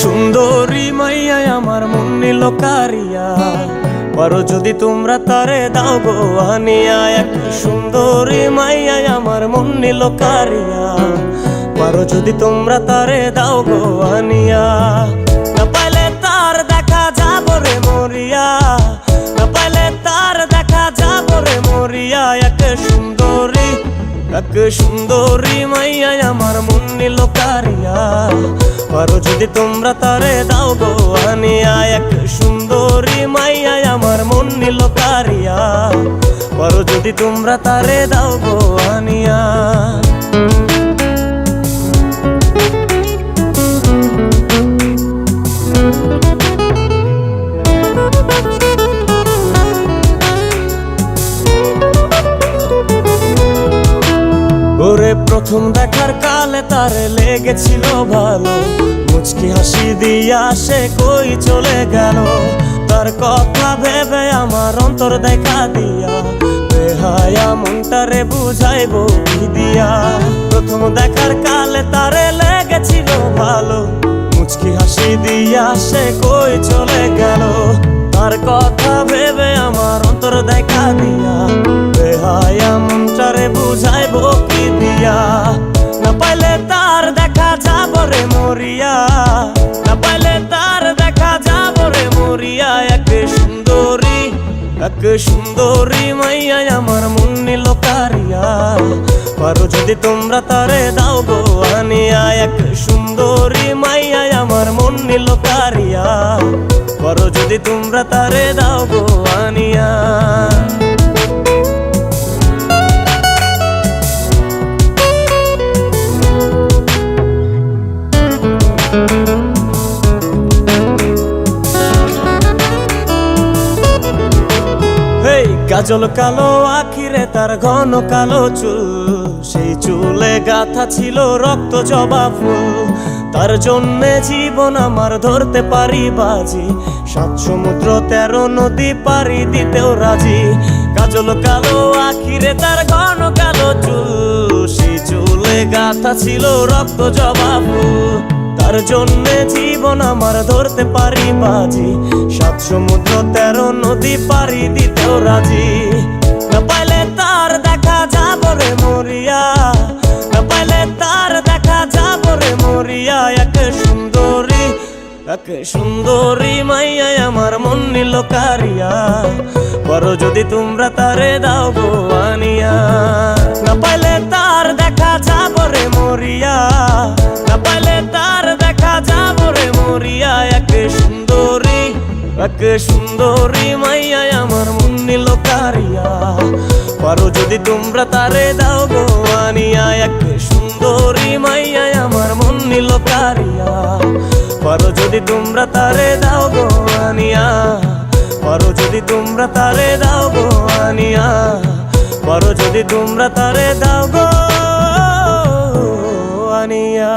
সুন্দরী মাইয়া আমার মন নিল কারিয়া, পারো যদি তোমরা তারে দাও গো আনিয়া। এক সুন্দরী মাইয়া আমার মন নিল কারিয়া, পারো যদি তোমরা তারে দাও গো আনিয়া। না পাইলে তার দেখা যাব রে মরিয়া, না পাইলে তার দেখা যাব রে মরিয়া। এক সুন্দরী মাইয়া আমার মন নিল কারিয়া, পারো যদি তোমরা তারে দাও গো আনিয়া। এক সুন্দরী মাইয়া আমার মন নিল কারিয়া, পারো যদি তোমরা তারে দাও গো আনিয়া। ওরে প্রথম দেখার কালে তারে লেগেছিল ভালো, মুচকি হাসি দিয়া সে কই চলে গেল। তার কথা ভেবে আমার অন্তর দেখা দিয়া, বেহায়া মনটারে বুঝাইবো কি দিয়া। প্রথম দেখার কালে তারে লেগেছিল ভালো, মুচকি হাসি দিয়া সে কই চলে গেল। তার কথা ভেবে আমার অন্তর দেখা দিয়া, বেহায়া মনটারে বুঝাইবো কি দিয়া। না পাইলে তার দেখা যাব রে মরিয়া, না পাইলে তার দেখা যাব রে মরিয়া। এক সুন্দরী মাইয়া আমার মন নিল কারিয়া, পারো যদি তোমরা তারে দাও গো আনিয়া। এক সুন্দরী মাইয়া আমার মন নিল কারিয়া, পারো যদি তোমরা তারে দাও গো আনিয়া। কাজল কালো আখিরে তার ঘন কালো চুল, সেই চুলে গাথা ছিল রক্ত জবা ফুল। তার জন্যে জীবন আমার ধরতে পারি বাজি, 7 সমুদ্র 13 নদী পারি দিতেও রাজি। কাজল কালো আখিরে তার ঘন কালো চুল, সেই চুলে গাথা ছিল রক্ত জবা ফুল। তার জন্যে জীবন আমার ধরতে পারি বাজি, 7 সমুদ্র 13 নদী পারি দিতেও রাজি। না পাইলে তার দেখা যাব রে মরিয়া, না পাইলে তার দেখা যাব রে মরিয়া। এক সুন্দরী মাইয়া আমার মন নিল কারিয়া, পারো যদি তোমরা তারে দাও গো আনিয়া। না পাইলে তার দেখা যাব রে মরিয়া, না পাইলে তার দেখা যাব রে মরিয়া। এক সুন্দরী মাইয়া আমার মন নিল কারিয়া, পারো যদি তোমরা তারে দাও গো আনিয়া। এক সুন্দরী মাইয়া আমার মন নিল কারিয়া, পারো যদি তোমরা তারে দাও গো আনিয়া। পারো যদি তোমরা তারে দাও গো আনিয়া, পারো যদি তোমরা তারে দাও গো আনিয়া।